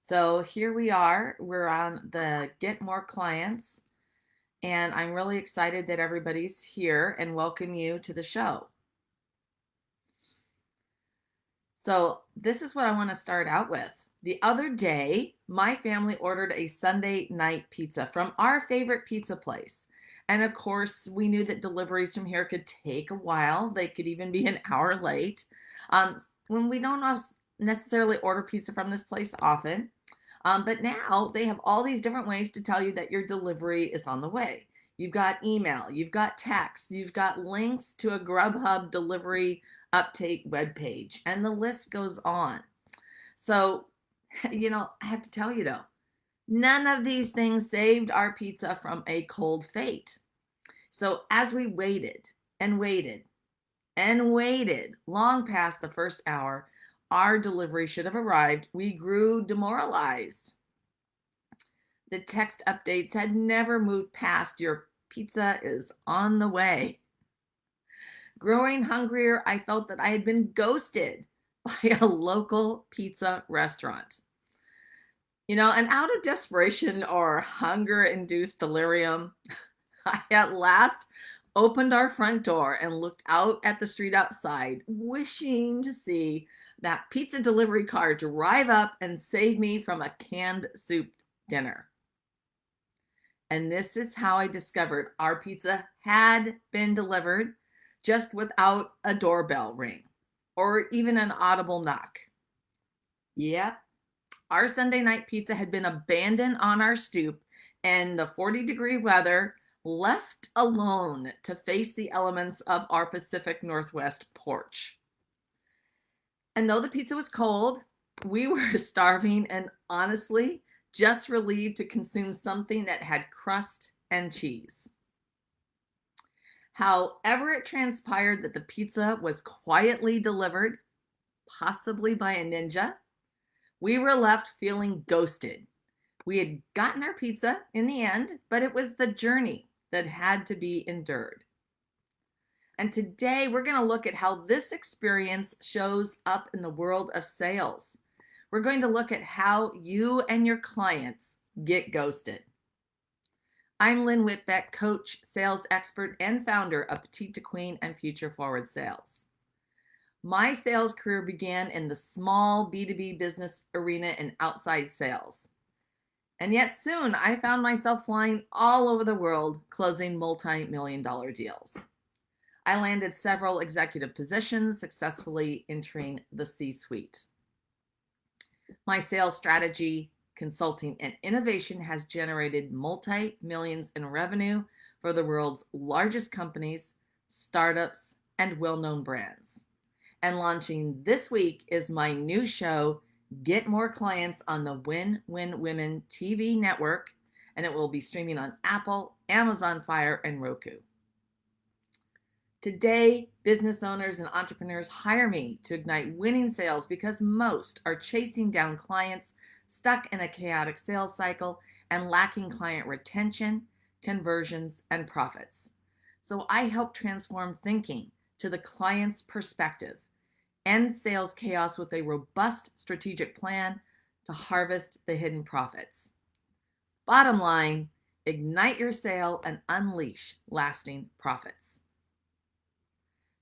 So here we are. We're on the Get More Clients, and I'm really excited that everybody's here and welcome you to the show. So, this is what I want to start out with. The other day, my family ordered a Sunday night pizza from our favorite pizza place. And of course, we knew that deliveries from here could take a while. They could even be an hour late. When we don't necessarily order pizza from this place often, but now they have all these different ways to tell you that your delivery is on the way. You've got email, you've got text, you've got links to a Grubhub delivery update webpage, and the list goes on. So, I have to tell you though, none of these things saved our pizza from a cold fate. So, as we waited and waited and waited long past the first hour, our delivery should have arrived. We grew demoralized. The text updates had never moved past your pizza is on the way. Growing hungrier, I felt that I had been ghosted by a local pizza restaurant. And out of desperation or hunger-induced delirium, I at last opened our front door and looked out at the street outside, wishing to see that pizza delivery car drive up and save me from a canned soup dinner. And this is how I discovered our pizza had been delivered, just without a doorbell ring or even an audible knock. Yep, our Sunday night pizza had been abandoned on our stoop in the 40-degree weather, left alone to face the elements of our Pacific Northwest porch. And though the pizza was cold, we were starving and honestly just relieved to consume something that had crust and cheese. However, it transpired that the pizza was quietly delivered, possibly by a ninja, we were left feeling ghosted. We had gotten our pizza in the end, but it was the journey that had to be endured. And today we're going to look at how this experience shows up in the world of sales. We're going to look at how you and your clients get ghosted. I'm Lynn Whitbeck, coach, sales expert, and founder of Petite to Queen and Future Forward Sales. My sales career began in the small B2B business arena in outside sales. And yet soon I found myself flying all over the world, closing multi-million-dollar deals. I landed several executive positions, successfully entering the C-suite. My sales strategy, consulting, and innovation has generated multi-millions in revenue for the world's largest companies, startups, and well-known brands. And launching this week is my new show, Get More Clients, on the Win Win Women TV network, and it will be streaming on Apple, Amazon Fire, and Roku. Today, business owners and entrepreneurs hire me to ignite winning sales because most are chasing down clients stuck in a chaotic sales cycle and lacking client retention, conversions, and profits. So I help transform thinking to the client's perspective, end sales chaos with a robust strategic plan to harvest the hidden profits. Bottom line, ignite your sale and unleash lasting profits.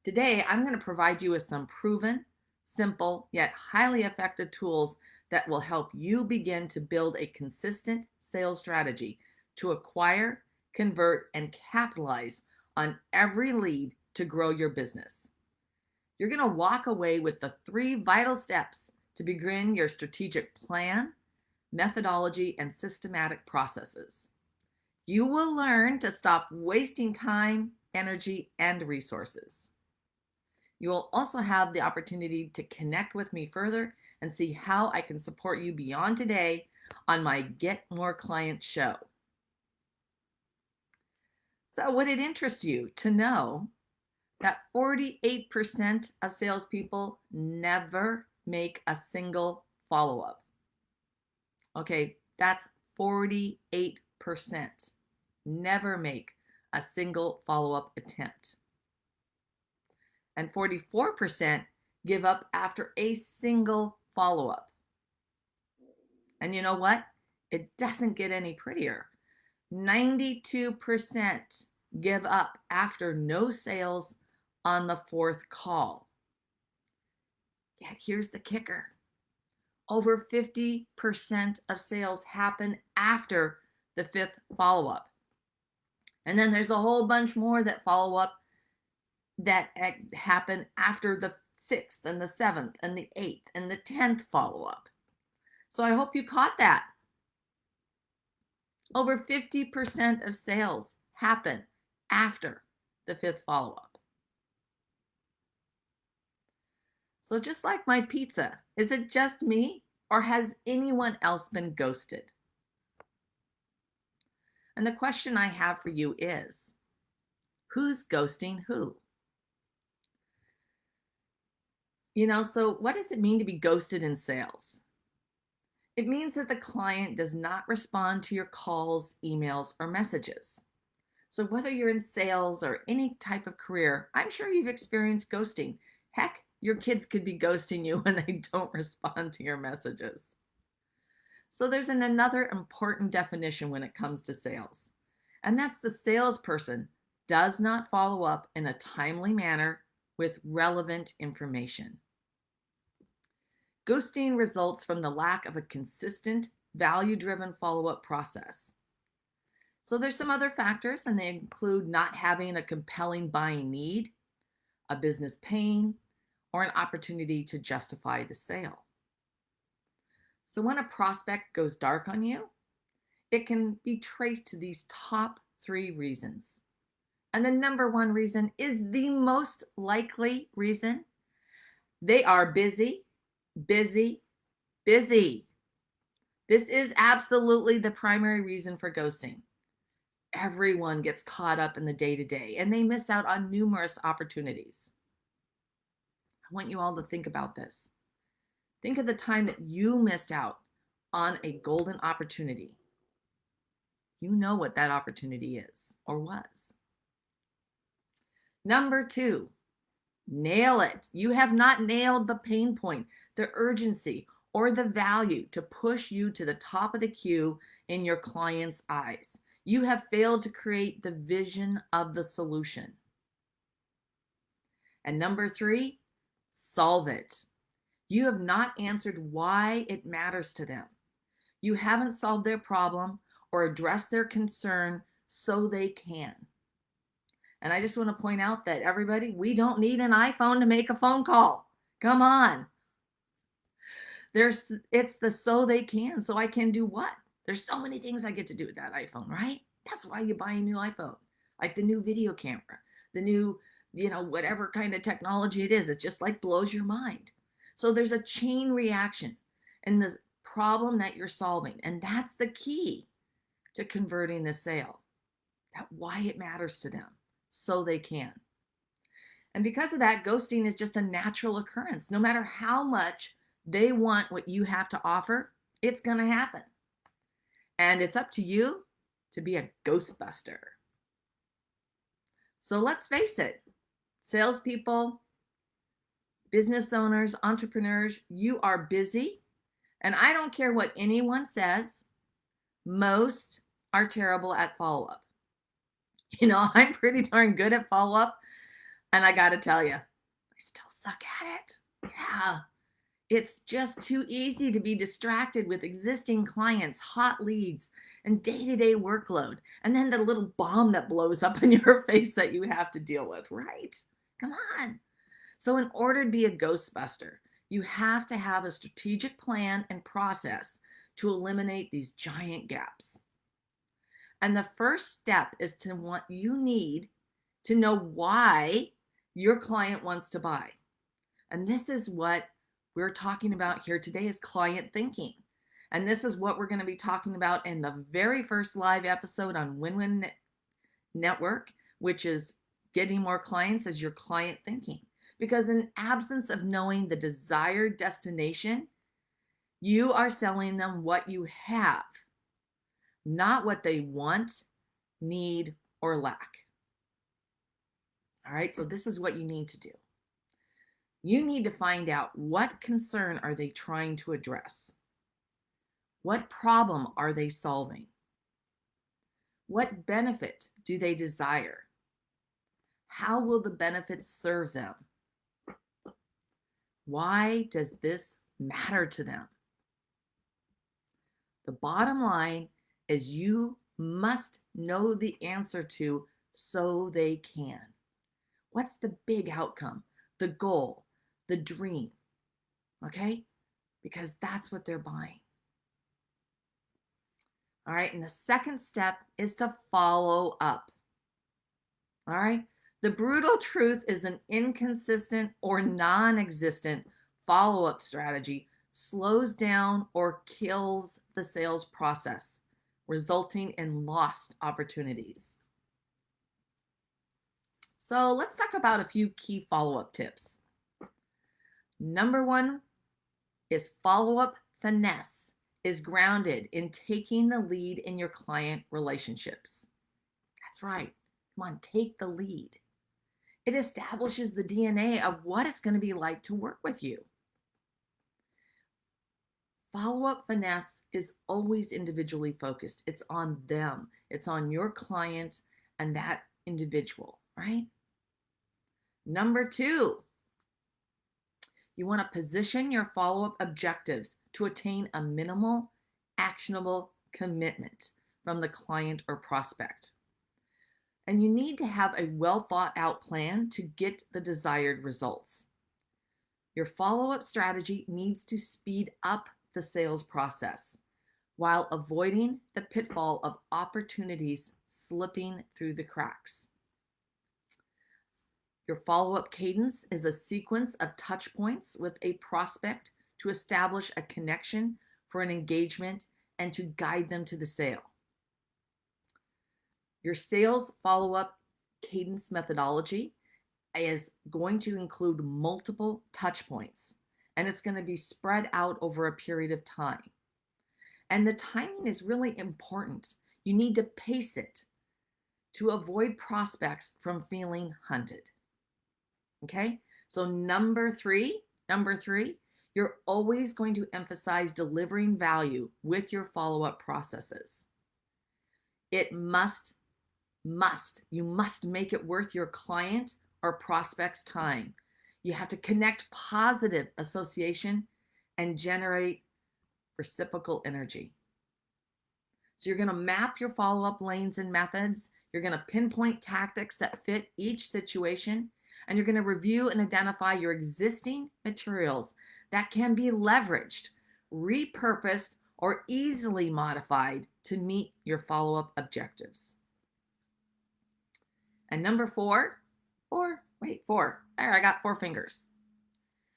Today, I'm going to provide you with some proven, simple, yet highly effective tools that will help you begin to build a consistent sales strategy to acquire, convert, and capitalize on every lead to grow your business. You're going to walk away with the 3 vital steps to begin your strategic plan, methodology, and systematic processes. You will learn to stop wasting time, energy, and resources. You will also have the opportunity to connect with me further and see how I can support you beyond today on my Get More Clients show. So would it interest you to know that 48% of salespeople never make a single follow-up? Okay, that's 48%. Never make a single follow-up attempt. And 44% give up after a single follow-up. And you know what? It doesn't get any prettier. 92% give up after no sales on the fourth call. Yet here's the kicker. Over 50% of sales happen after the fifth follow-up. And then there's a whole bunch more that follow up that happen after the sixth and the seventh and the eighth and the 10th follow-up. So I hope you caught that. Over 50% of sales happen after the fifth follow-up. So just like my pizza, is it just me or has anyone else been ghosted? And the question I have for you is, who's ghosting who? So what does it mean to be ghosted in sales? It means that the client does not respond to your calls, emails, or messages. So whether you're in sales or any type of career, I'm sure you've experienced ghosting. Heck, your kids could be ghosting you when they don't respond to your messages. So there's another important definition when it comes to sales, and that's the salesperson does not follow up in a timely manner with relevant information. Ghosting results from the lack of a consistent, value-driven follow-up process. So there's some other factors, and they include not having a compelling buying need, a business pain, or an opportunity to justify the sale. So when a prospect goes dark on you, it can be traced to these top 3 reasons. And the number 1 reason is the most likely reason. They are busy, busy, busy. This is absolutely the primary reason for ghosting. Everyone gets caught up in the day-to-day and they miss out on numerous opportunities. I want you all to think about this. Think of the time that you missed out on a golden opportunity. You know what that opportunity is or was. Number 2, nail it. You have not nailed the pain point, the urgency, or the value to push you to the top of the queue in your client's eyes. You have failed to create the vision of the solution. And number 3, solve it. You have not answered why it matters to them. You haven't solved their problem or addressed their concern so they can. And I just want to point out that everybody, we don't need an iPhone to make a phone call. Come on. It's the so they can. So I can do what? There's so many things I get to do with that iPhone, right? That's why you buy a new iPhone, like the new video camera, the new, whatever kind of technology it is. It just like blows your mind. So there's a chain reaction in the problem that you're solving. And that's the key to converting the sale. That why it matters to them so they can. And because of that, ghosting is just a natural occurrence. No matter how much they want what you have to offer, it's going to happen. And it's up to you to be a ghostbuster. So let's face it, salespeople, business owners, entrepreneurs, you are busy. And I don't care what anyone says, most are terrible at follow-up. I'm pretty darn good at follow-up. And I got to tell you, I still suck at it. Yeah. It's just too easy to be distracted with existing clients, hot leads, and day-to-day workload. And then the little bomb that blows up in your face that you have to deal with, right? Come on. So in order to be a ghostbuster, you have to have a strategic plan and process to eliminate these giant gaps. And the first step is you need to know why your client wants to buy. And this is what we're talking about here today is client thinking. And this is what we're going to be talking about in the very first live episode on Win-Win Network, which is getting more clients as your client thinking. Because in absence of knowing the desired destination, you are selling them what you have, not what they want, need, or lack. All right, so this is what you need to do. You need to find out what concern are they trying to address. What problem are they solving? What benefit do they desire? How will the benefits serve them? Why does this matter to them? The bottom line is you must know the answer to so they can. What's the big outcome, the goal, the dream? Okay? Because that's what they're buying. All right, and the second step is to follow up. All right, the brutal truth is an inconsistent or non-existent follow-up strategy slows down or kills the sales process, resulting in lost opportunities. So let's talk about a few key follow-up tips. Number one is follow-up finesse is grounded in taking the lead in your client relationships. That's right. Come on, take the lead. It establishes the DNA of what it's going to be like to work with you. Follow-up finesse is always individually focused. It's on them. It's on your client and that individual, right? Number two, you want to position your follow-up objectives to attain a minimal, actionable commitment from the client or prospect. And you need to have a well-thought-out plan to get the desired results. Your follow-up strategy needs to speed up the sales process while avoiding the pitfall of opportunities slipping through the cracks. Your follow-up cadence is a sequence of touch points with a prospect to establish a connection for an engagement and to guide them to the sale. Your sales follow-up cadence methodology is going to include multiple touch points, and it's going to be spread out over a period of time. And the timing is really important. You need to pace it to avoid prospects from feeling hunted. Okay, so number three, you're always going to emphasize delivering value with your follow-up processes. It you must make it worth your client or prospect's time. You have to connect positive association and generate reciprocal energy. So you're going to map your follow-up lanes and methods. You're going to pinpoint tactics that fit each situation. And you're going to review and identify your existing materials that can be leveraged, repurposed, or easily modified to meet your follow-up objectives. And number four. There, I got 4 fingers.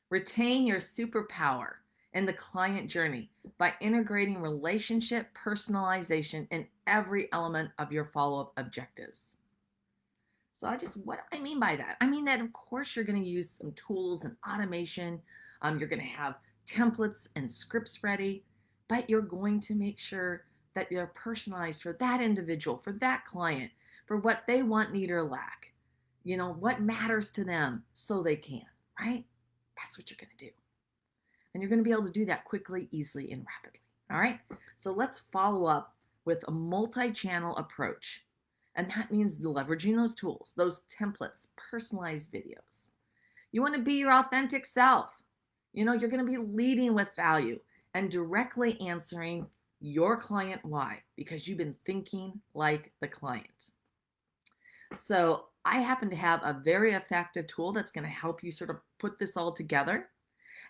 Retain your superpower in the client journey by integrating relationship personalization in every element of your follow-up objectives. So what do I mean by that? I mean that, of course, you're going to use some tools and automation. You're going to have templates and scripts ready, but you're going to make sure that they're personalized for that individual, for that client, for what they want, need, or lack. You know, what matters to them so they can, right? That's what you're going to do. And you're going to be able to do that quickly, easily, and rapidly. All right. So let's follow up with a multi-channel approach. And that means leveraging those tools, those templates, personalized videos. You want to be your authentic self. You know, you're going to be leading with value and directly answering your client why, because you've been thinking like the client. So I happen to have a very effective tool that's going to help you sort of put this all together.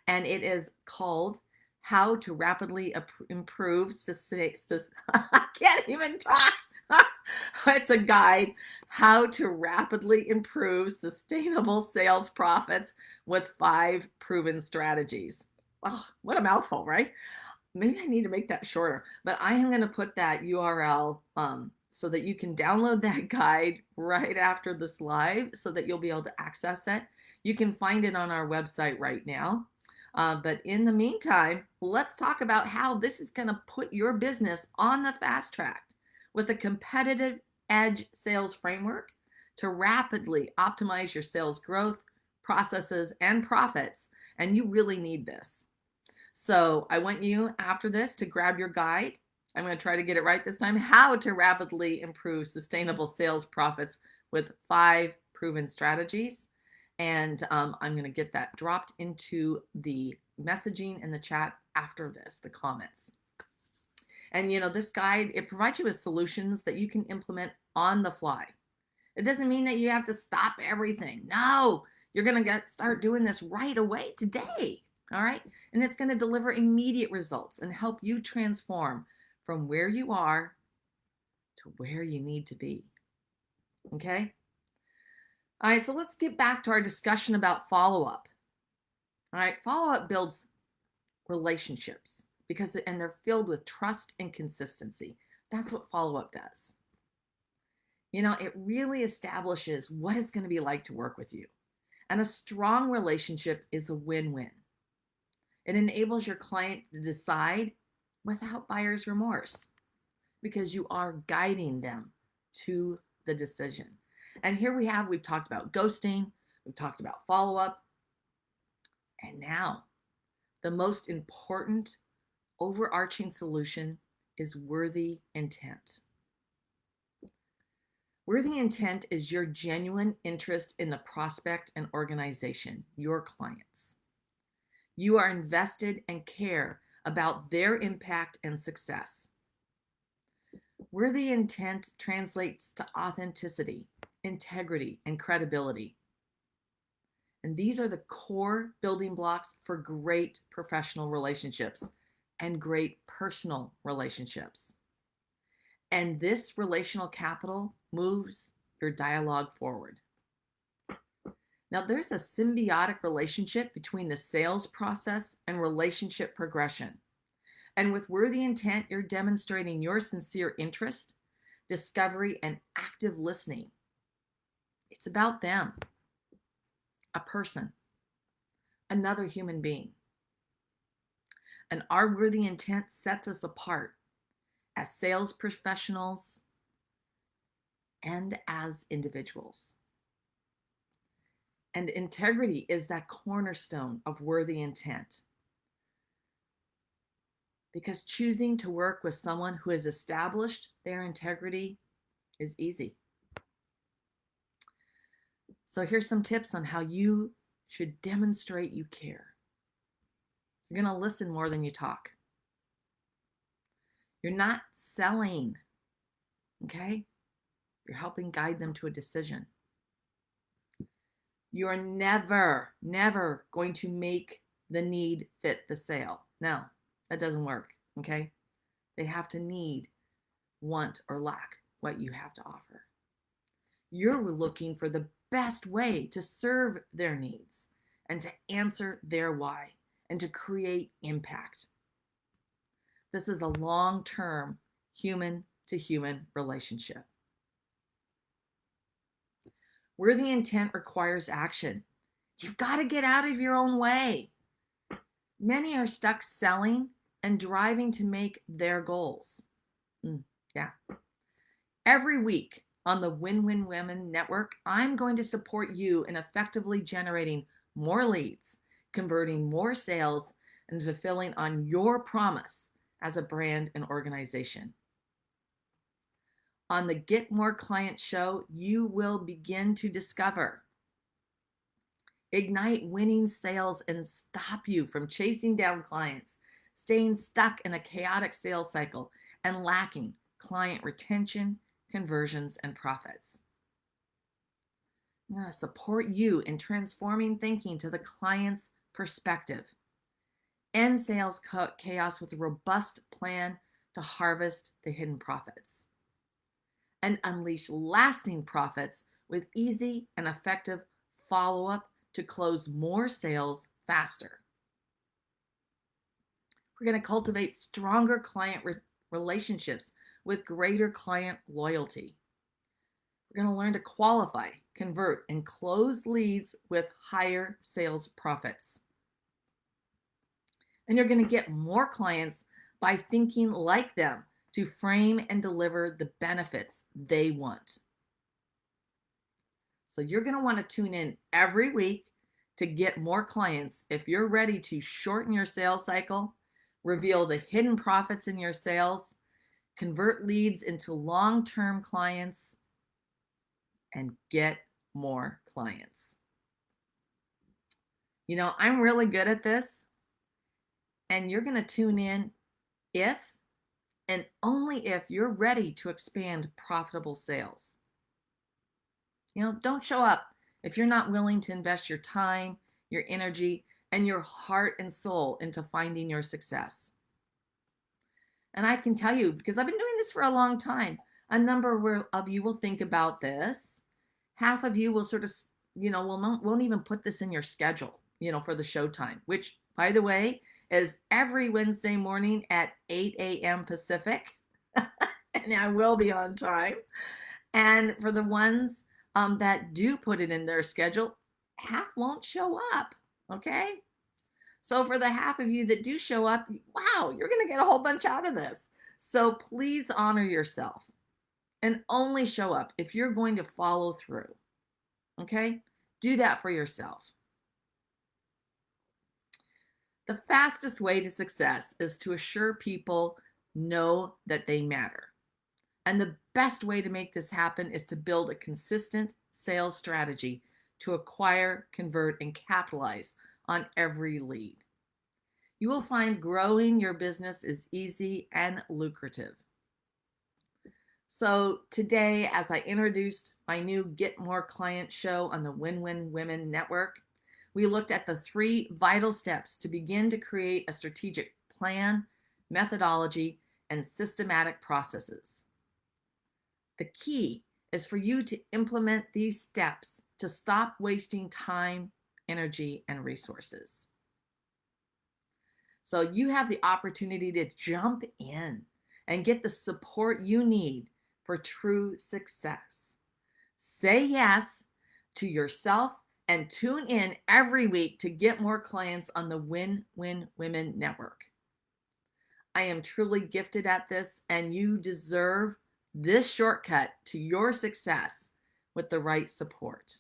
And it is called How to Rapidly Improve I can't even talk. It's a guide, How to Rapidly Improve Sustainable Sales Profits with 5 Proven Strategies. Oh, what a mouthful, right? Maybe I need to make that shorter, but I am going to put that URL so that you can download that guide right after this live so that you'll be able to access it. You can find it on our website right now. But in the meantime, let's talk about how this is going to put your business on the fast track with a competitive edge sales framework to rapidly optimize your sales growth, processes, and profits. And you really need this. So I want you after this to grab your guide. I'm going to try to get it right this time. How to rapidly improve sustainable sales profits with 5 proven strategies. And I'm going to get that dropped into the messaging in the chat after this, the comments. And this guide, it provides you with solutions that you can implement on the fly. It doesn't mean that you have to stop everything. No, you're going to start doing this right away today. All right. And it's going to deliver immediate results and help you transform from where you are to where you need to be. Okay. All right. So let's get back to our discussion about follow-up. All right. Follow-up builds relationships and they're filled with trust and consistency. That's what follow-up does. It really establishes what it's going to be like to work with you. And a strong relationship is a win-win. It enables your client to decide without buyer's remorse because you are guiding them to the decision. And here we've talked about ghosting, we've talked about follow-up, and now the most important overarching solution is worthy intent. Worthy intent is your genuine interest in the prospect and organization, your clients. You are invested and care about their impact and success. Worthy intent translates to authenticity, integrity, and credibility. And these are the core building blocks for great professional relationships and great personal relationships. And this relational capital moves your dialogue forward. Now, there's a symbiotic relationship between the sales process and relationship progression. And with worthy intent, you're demonstrating your sincere interest, discovery, and active listening. It's about them, a person, another human being. And our worthy intent sets us apart as sales professionals and as individuals. And integrity is that cornerstone of worthy intent. Because choosing to work with someone who has established their integrity is easy. So here's some tips on how you should demonstrate you care. You're going to listen more than you talk. You're not selling, okay? You're helping guide them to a decision. You're never going to make the need fit the sale. No, that doesn't work, okay? They have to need, want, or lack what you have to offer. You're looking for the best way to serve their needs and to answer their why and to create impact. This is a long-term human-to-human relationship. Worthy intent requires action. You've got to get out of your own way. Many are stuck selling and driving to make their goals. Yeah. Every week on the Win-Win Women Network, I'm going to support you in effectively generating more leads, converting more sales, and fulfilling on your promise as a brand and organization. On the Get More Clients show, you will begin to discover, ignite winning sales, and stop you from chasing down clients, staying stuck in a chaotic sales cycle, and lacking client retention, conversions, and profits. I'm going to support you in transforming thinking to the client's perspective. End sales chaos with a robust plan to harvest the hidden profits. And unleash lasting profits with easy and effective follow-up to close more sales faster. We're going to cultivate stronger client relationships with greater client loyalty. We're going to learn to qualify, convert, and close leads with higher sales profits. And you're going to get more clients by thinking like them to frame and deliver the benefits they want. So you're going to want to tune in every week to get more clients if you're ready to shorten your sales cycle, reveal the hidden profits in your sales, convert leads into long-term clients, and get more clients. You know, I'm really good at this, and you're going to tune in if and only if you're ready to expand profitable sales. You know, don't show up if you're not willing to invest your time, your energy, and your heart and soul into finding your success. And I can tell you, because I've been doing this for a long time, a number of you will think about this. Half of you will sort of, won't even put this in your schedule, for the showtime, which, by the way, is every Wednesday morning at 8 a.m. Pacific. And I will be on time. And for the ones that do put it in their schedule, half won't show up, okay? So for the half of you that do show up, wow, you're going to get a whole bunch out of this. So please honor yourself and only show up if you're going to follow through, okay? Do that for yourself. The fastest way to success is to assure people know that they matter. And the best way to make this happen is to build a consistent sales strategy to acquire, convert, and capitalize on every lead. You will find growing your business is easy and lucrative. So today, as I introduced my new Get More Clients show on the Win-Win Women Network, we looked at the 3 vital steps to begin to create a strategic plan, methodology, and systematic processes. The key is for you to implement these steps to stop wasting time, energy, and resources. So you have the opportunity to jump in and get the support you need for true success. Say yes to yourself and tune in every week to get more clients on the Win-Win Women Network. I am truly gifted at this, and you deserve this shortcut to your success with the right support.